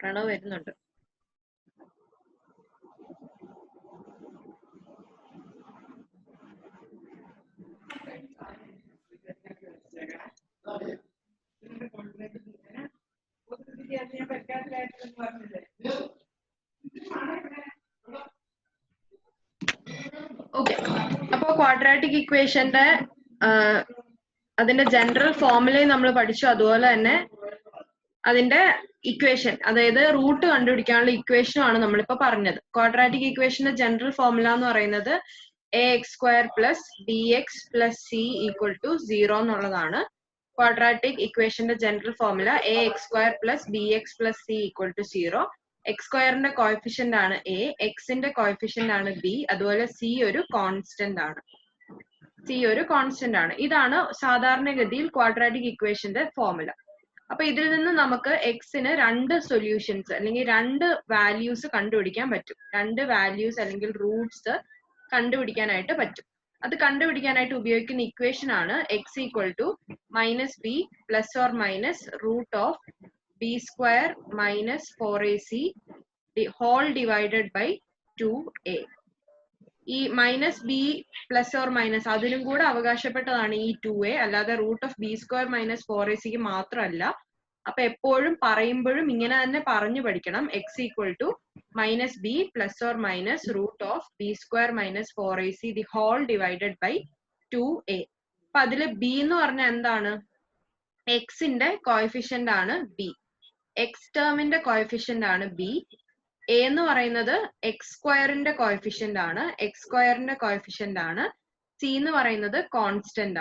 പ്രണവ് വരുന്നുണ്ട്. ഓക്കെ, അപ്പൊ ക്വാഡ്രാറ്റിക് ഇക്വേഷന്റെ അതിന്റെ ജനറൽ ഫോർമുലയും നമ്മൾ പഠിച്ചു. അതുപോലെ തന്നെ അതിന്റെ ഇക്വേഷൻ, അതായത് റൂട്ട് കണ്ടുപിടിക്കാനുള്ള ഇക്വേഷനും ആണ് നമ്മളിപ്പോ പറഞ്ഞത്. ക്വാഡ്രാറ്റിക് ഇക്വേഷന്റെ ജനറൽ ഫോർമുല എന്ന് പറയുന്നത് ax² + bx + c = 0 എന്നുള്ളതാണ്. ക്വാഡ്രാറ്റിക് ഇക്വേഷന്റെ general formula ax² + bx + c = 0. x² coefficient ആണ് a, x കോഎഫിഷ്യന്റ് ആണ് b, അതുപോലെ c ഒരു കോൺസ്റ്റന്റ് ആണ്. ഇതാണ് സാധാരണഗതിയിൽ ക്വാഡ്രാറ്റിക് ഇക്വേഷന്റെ ഫോർമുല. അപ്പൊ ഇതിൽ നിന്ന് നമുക്ക് എക്സിന് രണ്ട് സൊല്യൂഷൻസ് അല്ലെങ്കിൽ രണ്ട് വാല്യൂസ് കണ്ടുപിടിക്കാൻ പറ്റും. രണ്ട് വാല്യൂസ് അല്ലെങ്കിൽ റൂട്ട്സ് കണ്ടുപിടിക്കാനായിട്ട് പറ്റും. അത് കണ്ടുപിടിക്കാനായിട്ട് ഉപയോഗിക്കുന്ന ഇക്വേഷൻ ആണ് x = -b ± √b² - 4ac whole divided by 2a. ഈ -b ± അതിലും കൂടെ അവകാശപ്പെട്ടതാണ് ഈ 2a, അല്ലാതെ √b² - 4ac മാത്രമല്ല. അപ്പൊ എപ്പോഴും പറയുമ്പോഴും ഇങ്ങനെ തന്നെ പറഞ്ഞു പഠിക്കണം. x = -b ± √b² - 4ac whole divided by 2a. അപ്പൊ അതില് b എന്ന് പറഞ്ഞാൽ എന്താണ്? എക്സിന്റെ കോഎഫിഷ്യന്റ് ആണ് b, എക്സ് ടേമിന്റെ കോഎഫിഷ്യന്റ് ആണ് b. a എന്ന് പറയുന്നത് x² കോഎഫിഷ്യന്റ് ആണ്, x² കോഎഫിഷ്യന്റ് ആണ്. c എന്ന് പറയുന്നത് കോൺസ്റ്റന്റ്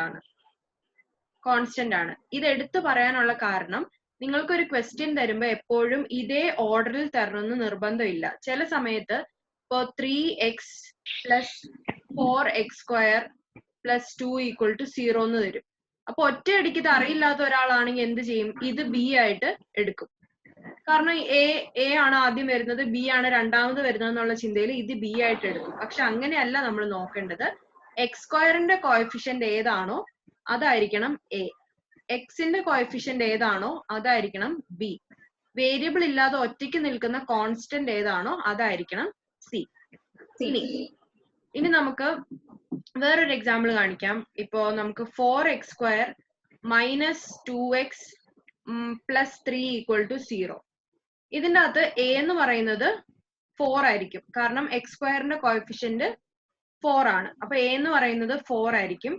ആണ്. ഇത് എടുത്തു പറയാനുള്ള കാരണം, നിങ്ങൾക്കൊരു ക്വസ്റ്റ്യൻ തരുമ്പോ എപ്പോഴും ഇതേ ഓർഡറിൽ തരണമെന്ന് നിർബന്ധമില്ല. ചില സമയത്ത് ഇപ്പോ 3x + 4x² + 2 = 0 എന്ന് തരും. അപ്പൊ ഒറ്റയടിക്ക് ഇത് അറിയില്ലാത്ത ഒരാളാണെങ്കിൽ എന്ത് ചെയ്യും? ഇത് b ആയിട്ട് എടുക്കും. കാരണം a ആണ് ആദ്യം വരുന്നത്, b ആണ് രണ്ടാമത് വരുന്നത് എന്നുള്ള ചിന്തയിൽ ഇത് b ആയിട്ട് എടുക്കും. പക്ഷെ അങ്ങനെയല്ല നമ്മൾ നോക്കേണ്ടത്. x² കോഎഫിഷ്യന്റ് ഏതാണോ അതായിരിക്കണം a, എക്സിന്റെ കോഎഫിഷ്യന്റ് ഏതാണോ അതായിരിക്കണം b, വേരിയബിൾ ഇല്ലാതെ ഒറ്റയ്ക്ക് നിൽക്കുന്ന കോൺസ്റ്റന്റ് ഏതാണോ അതായിരിക്കണം c. ഇനി നമുക്ക് വേറൊരു എക്സാമ്പിൾ കാണിക്കാം. ഇപ്പോ നമുക്ക് 4x² - 2x + 3 = 0. ഇതിന്റെ അകത്ത് a എന്ന് പറയുന്നത് 4 ആയിരിക്കും, കാരണം x² കോഎഫിഷ്യന്റ് 4 ആണ്. അപ്പൊ a എന്ന് പറയുന്നത് 4 ആയിരിക്കും.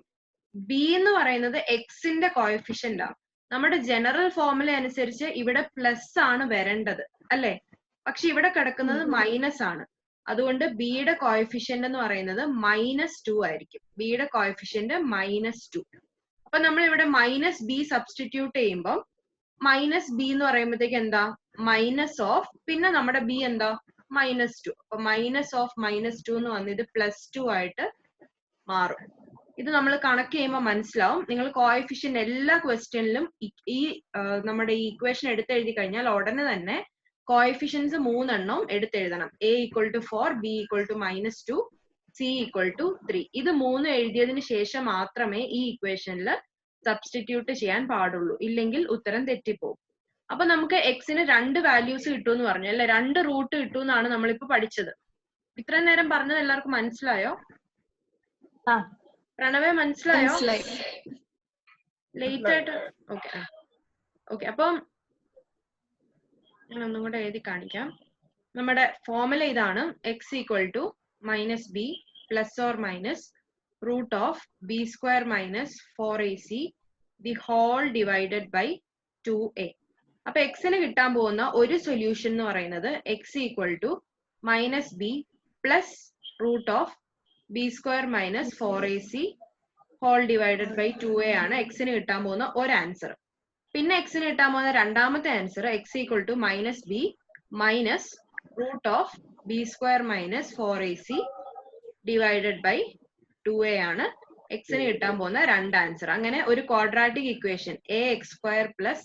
b എന്ന് പറയുന്നത് എക്സിന്റെ കോഎഫിഷ്യന്റ് ആണ്. നമ്മുടെ ജനറൽ ഫോർമുല അനുസരിച്ച് ഇവിടെ പ്ലസ് ആണ് വരേണ്ടത് അല്ലെ, പക്ഷെ ഇവിടെ കിടക്കുന്നത് മൈനസ് ആണ്. അതുകൊണ്ട് b യുടെ കോഎഫിഷ്യന്റ് എന്ന് പറയുന്നത് -2 ആയിരിക്കും. b യുടെ കോഎഫിഷ്യന്റ് -2. അപ്പൊ നമ്മൾ ഇവിടെ -b സബ്സ്റ്റിറ്റ്യൂട്ട് ചെയ്യുമ്പോൾ -b എന്ന് പറയുമ്പോഴത്തേക്ക് എന്താ? -of, പിന്നെ നമ്മുടെ b എന്താ? -2. അപ്പൊ -2 എന്ന് വന്ന് ഇത് +2 ആയിട്ട് മാറും. ഇത് നമ്മൾ കണക്ക് ചെയ്യുമ്പോൾ മനസ്സിലാവും. നിങ്ങൾ കോഎഫിഷ്യന്റ് എല്ലാ ക്വസ്റ്റ്യനിലും ഈ നമ്മുടെ ഈ ഇക്വേഷൻ എടുത്തെഴുതി കഴിഞ്ഞാൽ ഉടനെ തന്നെ കോഎഫിഷ്യൻസ് 3 എണ്ണം എടുത്തെഴുതണം. a = 4, b = -2, c = 3. ഇത് 3 എഴുതിയതിനു ശേഷം മാത്രമേ ഈ ഇക്വേഷനിൽ സബ്സ്റ്റിറ്റ്യൂട്ട് ചെയ്യാൻ പാടുള്ളൂ, ഇല്ലെങ്കിൽ ഉത്തരം തെറ്റിപ്പോകും. അപ്പൊ നമുക്ക് എക്സിന് രണ്ട് വാല്യൂസ് കിട്ടുമെന്ന് പറഞ്ഞു അല്ലെ, രണ്ട് റൂട്ട് കിട്ടുമെന്നാണ് നമ്മളിപ്പോ പഠിച്ചത്. ഇത്രയും നേരം പറഞ്ഞത് എല്ലാവർക്കും മനസ്സിലായോ? പ്രണവേ മനസ്സിലായോ? ലേറ്റ് ആയിട്ട് ഓക്കെ. അപ്പം ഞാൻ ഒന്നും കൂടെ എഴുതി കാണിക്കാം. നമ്മുടെ ഫോർമുല ഇതാണ്. x = -b ± √b² - 4ac whole divided by 2a. അപ്പൊ എക്സിന് കിട്ടാൻ പോകുന്ന ഒരു സൊല്യൂഷൻ എന്ന് പറയുന്നത് x = -b +√b² - 4ac whole divided by 2a ആണ് എക്സിന് കിട്ടാൻ പോകുന്ന ഒരു ആൻസർ. പിന്നെ എക്സിന് കിട്ടാൻ പോകുന്ന രണ്ടാമത്തെ answer x = -b -√b² - 4ac divided by 2a ആണ് എക്സിന് കിട്ടാൻ പോകുന്ന രണ്ട് ആൻസർ. അങ്ങനെ ഒരു quadratic equation ax² +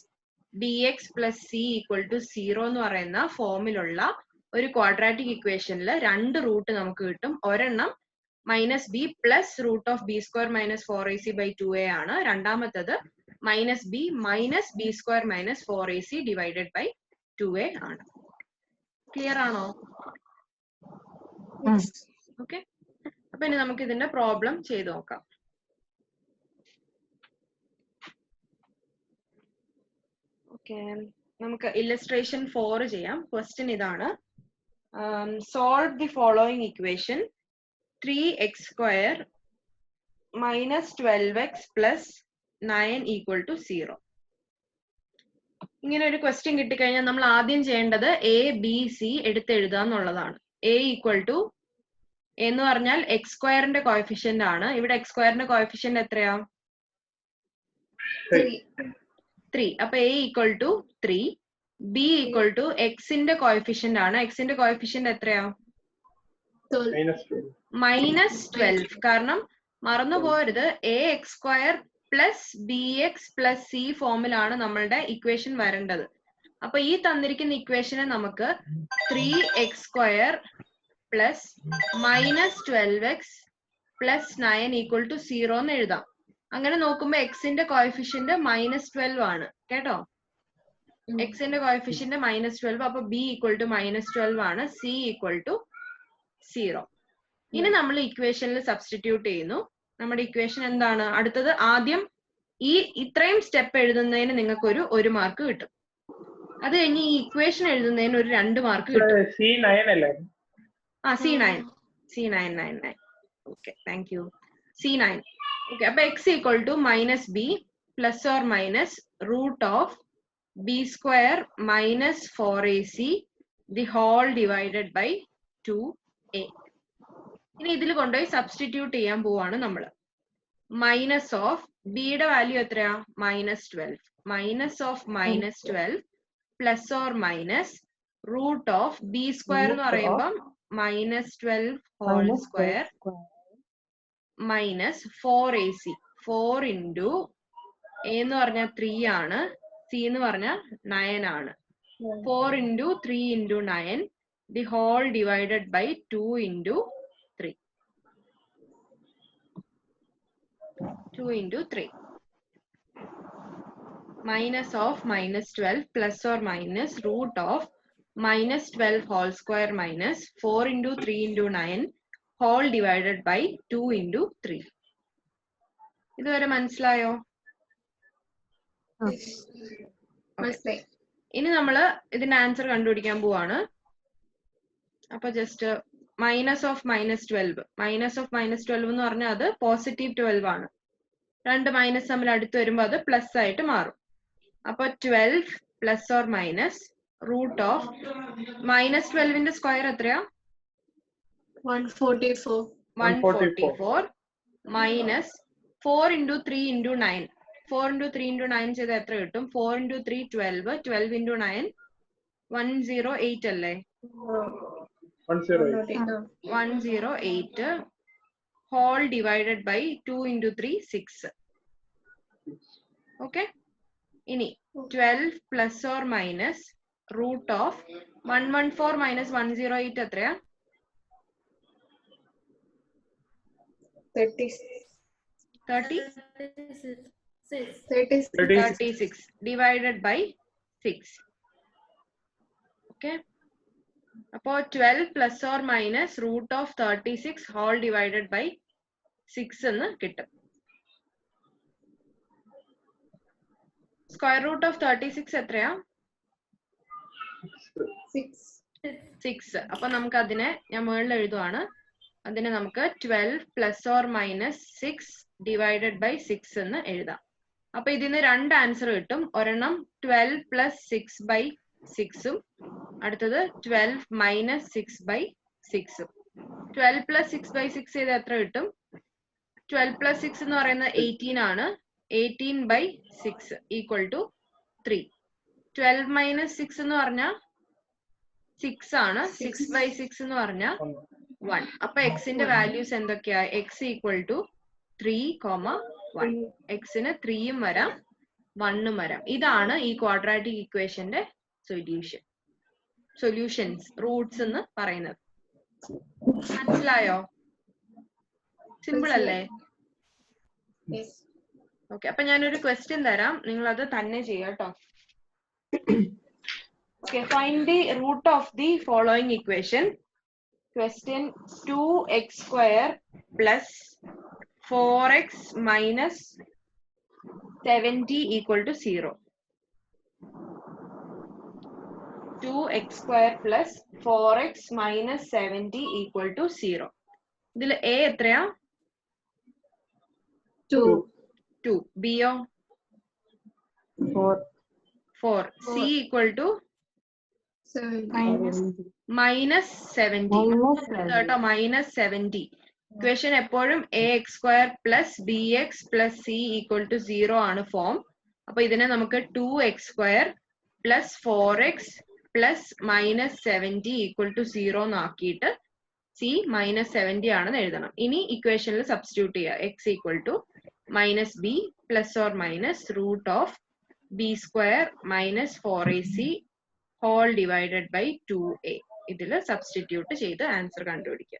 bx + c = 0 എന്ന് പറയുന്ന ഫോമിലുള്ള ഒരു ക്വാഡ്രാറ്റിക് ഇക്വേഷനിൽ രണ്ട് റൂട്ട് നമുക്ക് കിട്ടും. ഒരെണ്ണം -b +√b² - 4ac / 2a ആണ്. രണ്ടാമത്തത് -b - b² - 4ac divided by 2a ആണ്. ക്ലിയർ ആണോ? ഓക്കെ. അപ്പൊ ഇനി നമുക്ക് ഇതിന്റെ പ്രോബ്ലം ചെയ്ത് നോക്കാം. ഓക്കെ, നമുക്ക് ഇല്ലസ്ട്രേഷൻ 4 ചെയ്യാം. ക്വസ്റ്റ്യൻ ഇതാണ്. Solve the following equation 3x² - 12x + 9 = 0. ഇങ്ങനെ ഒരു ക്വസ്റ്റ്യൻ കിട്ടിക്കഴിഞ്ഞാൽ നമ്മൾ ആദ്യം ചെയ്യേണ്ടത് എ ബി സി എടുത്ത് എഴുതുക എന്നുള്ളതാണ്. എ = എന്ന് പറഞ്ഞാൽ x² കോഎഫിഷ്യന്റ് ആണ്. ഇവിടെ x² കോഎഫിഷ്യന്റ് എത്രയാ? 3. അപ്പൊ a = 3. b = x കോഎഫിഷ്യന്റ് ആണ്. x കോഎഫിഷ്യന്റ് എത്രയാ? -12. കാരണം മറന്നു പോരുത്, ax² + bx + c ഫോമിലാണ് നമ്മളുടെ ഇക്വേഷൻ വരേണ്ടത്. അപ്പൊ ഈ തന്നിരിക്കുന്ന ഇക്വേഷനെ നമുക്ക് 3x² + -12x + 9 = 0 എന്ന് എഴുതാം. അങ്ങനെ നോക്കുമ്പോ x കോഎഫിഷ്യന്റ് -12 ആണ് കേട്ടോ. x coefficient -12. അപ്പൊ b = -12 ആണ്. c = 0. ഇനി നമ്മൾ ഇക്വേഷനിൽ സബ്സ്റ്റിറ്റ്യൂട്ട് ചെയ്യുന്നു. നമ്മുടെ ഇക്വേഷൻ എന്താണ്? അടുത്തത് ആദ്യം ഇത്രയും സ്റ്റെപ്പ് എഴുതുന്നതിന് നിങ്ങൾക്ക് ഒരു 1 മാർക്ക് കിട്ടും. അത് കഴിഞ്ഞ് ഈ ഇക്വേഷൻ എഴുതുന്നതിന് ഒരു 2 മാർക്ക് കിട്ടും. C9. Okay, thank you. C9. Okay, അപ്പൊ x = -b ± √b² - 4ac the whole divided by 2a. ഇനി ഇതിൽ കൊണ്ടുപോയി സബ്സ്റ്റിറ്റ്യൂട്ട് ചെയ്യാൻ പോവാണ് നമ്മൾ. മൈനസ് ഓഫ് ബിയുടെ വാല്യൂ എത്രയാ? -12. -12 ± √b² എന്ന് പറയുമ്പം -12 whole square -4ac. 4 into a എന്ന് പറഞ്ഞാൽ 3 ആണ്, c എന്ന് പറഞ്ഞാൽ 9 ആണ്. 4 into 3 into 9 the whole divided by 2 into 3. 2 into 3. Minus of -12 ± √(-12 whole square) - 4 into 3 into 9 whole divided by 2 into 3. ഇതുവരെ മനസ്സിലായോ? ഇനി നമ്മള് ഇതിന്റെ ആൻസർ കണ്ടുപിടിക്കാൻ പോവാണ്. അപ്പൊ ജസ്റ്റ് മൈനസ് ഓഫ് -12 എന്ന് പറഞ്ഞാൽ അത് +12 ആണ്. 2 മൈനസ് തമ്മിൽ അടുത്ത് വരുമ്പോൾ അത് പ്ലസ് ആയിട്ട് മാറും. അപ്പൊ 12 ± -12ന്റെ സ്ക്വയർ എത്രയാ? 144. 144 minus 4 into 3 into 9. 4 into 3 into 9 ചെയ്താൽ എത്ര കിട്ടും? 4 into 3 12. 12 into 9 108 അല്ലേ? 108 whole divided by 2 into 3 6. Okay. ഇനി 12 ± √(114 - 108) എത്രയാ? 36 divided by 6. Okay. അപ്പോ 12 ± √(36) whole divided by 6 എന്ന് കിട്ടും. സ്ക്വയർ റൂട്ട് ഓഫ് 36 എത്രയാ? 6. അപ്പൊ നമുക്ക് അതിനെ ഞാൻ മുകളിൽ എഴുതുവാണ്. അതിനെ നമുക്ക് 12 ± 6 divided by 6 എന്ന് എഴുതാം. അപ്പൊ ഇതിന് 2 ആൻസർ കിട്ടും. ഒരെണ്ണം 12 + 6/6 അടുത്തത് 12 - 6/6. 12 + 6/6 ചെയ്ത് എത്ര കിട്ടും? 12 + 6 എന്ന് പറയുന്നത് 18 ആണ്. 18/6 = 3. 12 - 6 എന്ന് പറഞ്ഞാൽ 6 ആണ്. 6/6 എന്ന് പറഞ്ഞാൽ 1. അപ്പൊ എക്സിന്റെ വാല്യൂസ് എന്തൊക്കെയാ? x = 3, 1. എക്സിന് 3ഉം വരാം 1ഉം വരാം. ഇതാണ് ഈ ക്വാഡ്രാറ്റിക് ഇക്വേഷന്റെ സൊല്യൂഷൻസ്, റൂട്ട്സ് എന്ന് പറയുന്നത്. മനസ്സിലായോ? സിമ്പിൾ അല്ലേ? ഓക്കെ, അപ്പൊ ഞാനൊരു ക്വസ്റ്റ്യൻ തരാം, നിങ്ങൾ അത് തന്നെ ചെയ്യാം കേട്ടോ. Okay, find the root of the following equation. Question 2x square plus 4x minus 70 equal to 0. 2x square plus 4x minus 70 equal to 0. ഇതിൽ a എത്രയാ? 2. b യോ? 4. c equal to minus 70. കേട്ടോ, minus 70. ഇക്വേഷൻ എപ്പോഴും ax square plus bx plus c equal to 0 ആണ് form. അപ്പൊ ഇതിനെ നമുക്ക് 2x square plus 4x plus minus 70 equal to 0 എന്നാക്കിയിട്ട് c minus 70 ആണെന്ന് എഴുതണം. ഇനി ഇക്വേഷനിൽ സബ്സ്റ്റിറ്റ്യൂട്ട് ചെയ്യുക. x equal to minus b plus or minus root of b square minus 4ac whole divided by 2a. ഇതിൽ സബ്സ്റ്റിറ്റ്യൂട്ട് ചെയ്ത് ആൻസർ കണ്ടുപിടിക്കുക.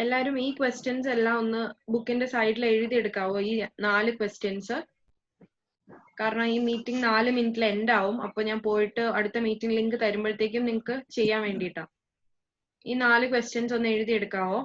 എല്ലാവരും ഈ ക്വസ്റ്റ്യൻസ് എല്ലാം ഒന്ന് ബുക്കിന്റെ സൈഡിൽ എഴുതിയെടുക്കാവോ, ഈ 4 ക്വസ്റ്റ്യൻസ്. കാരണം ഈ മീറ്റിംഗ് 4 മിനിറ്റിൽ എൻഡ് ആവും. അപ്പൊ ഞാൻ പോയിട്ട് അടുത്ത മീറ്റിംഗ് ലിങ്ക് തരുമ്പോഴത്തേക്കും നിങ്ങൾക്ക് ചെയ്യാൻ വേണ്ടിയിട്ടാ. ഈ 4 ക്വസ്റ്റ്യൻസ് ഒന്ന് എഴുതിയെടുക്കാവോ?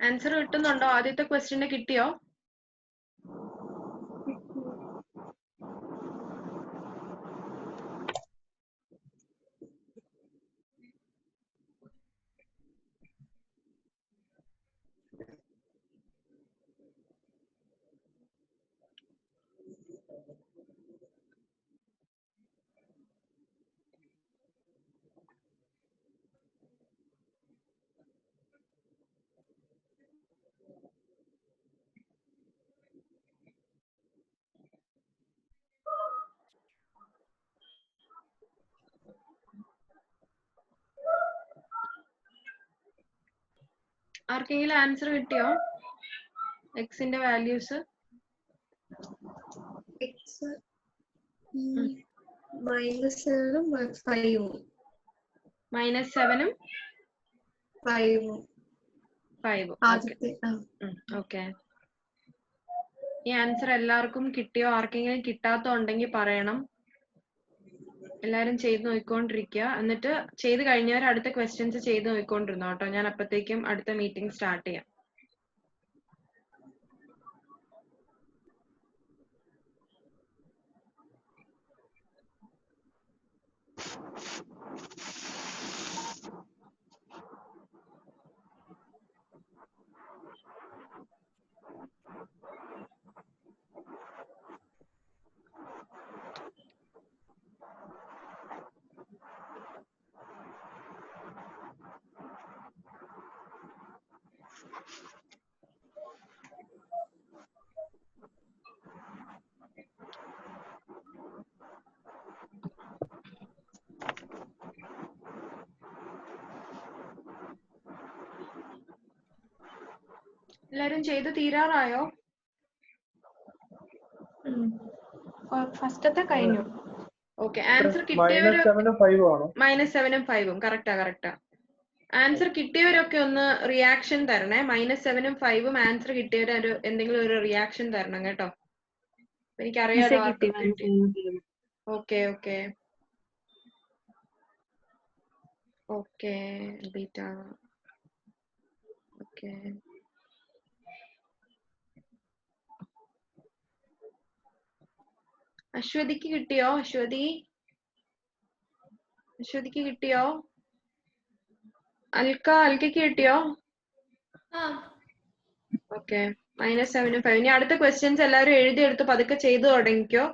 ആൻസർ കിട്ടുന്നുണ്ടോ? ആദ്യത്തെ ക്വസ്റ്റ്യന് കിട്ടിയോ? ആർക്കെങ്കിലും ആൻസർ കിട്ടിയോ? എക്സിന്റെ വാല്യൂസ് -7 -7 5. ഓക്കെ. ഈ ആൻസർ എല്ലാവർക്കും കിട്ടിയോ? ആർക്കെങ്കിലും കിട്ടാത്തുണ്ടെങ്കിൽ പറയണം. എല്ലാരും ചെയ്ത് നോക്കിക്കൊണ്ടിരിക്കുക. എന്നിട്ട് ചെയ്ത് കഴിഞ്ഞവർ അടുത്ത ക്വസ്റ്റ്യൻസ് ചെയ്ത് നോക്കിക്കൊണ്ടിരുന്നോ കേട്ടോ. ഞാൻ അപ്പത്തേക്കും അടുത്ത മീറ്റിംഗ് സ്റ്റാർട്ട് ചെയ്യാം. എല്ലാരും ചെയ്ത് തീരാറായോ? ഫസ്റ്റത്തെ കഴിഞ്ഞു. ഓക്കെ. ആൻസർ കിട്ടിയവര് -7 5 കറക്റ്റാ. ആൻസർ കിട്ടിയവരൊക്കെ ഒന്ന് റിയാക്ഷൻ തരണേ. -7 5 ആൻസർ കിട്ടിയവര് എന്തെങ്കിലും ഒരു റിയാക്ഷൻ തരണം കേട്ടോ. എനിക്കറിയാലോ. ഓക്കെ ബീറ്റ. ഓക്കെ. അശ്വതിക്ക് കിട്ടിയോ? അശ്വതിക്ക് കിട്ടിയോ? അൽക്കയ്ക്ക് കിട്ടിയോ? ഓക്കെ. -7 5. ഇനി അടുത്ത ക്വസ്റ്റ്യൻസ് എല്ലാവരും എഴുതിയെടുത്ത് പതുക്കെ ചെയ്തു തുടങ്ങിക്കോ.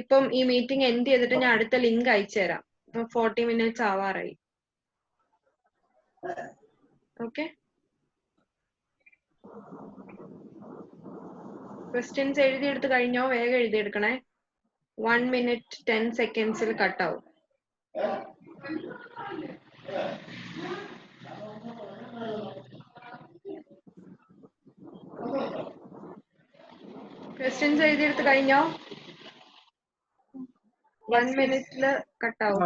ഇപ്പം ഈ മീറ്റിംഗ് എൻഡ് ചെയ്തിട്ട് ഞാൻ അടുത്ത ലിങ്ക് അയച്ചു തരാം. 40 minutes ആവാറായി. ഓക്കെ. ക്വസ്റ്റ്യൻസ് എഴുതിയെടുത്ത് കഴിഞ്ഞോ? വേഗം എഴുതിയെടുക്കണേ. 1 minute 10 seconds കട്ടാവും. ക്വസ്റ്റ്യൻസ് എഴുതിയെടുത്ത് കഴിഞ്ഞോ? 1 minute കട്ടാവും.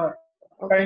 ഓക്കെ.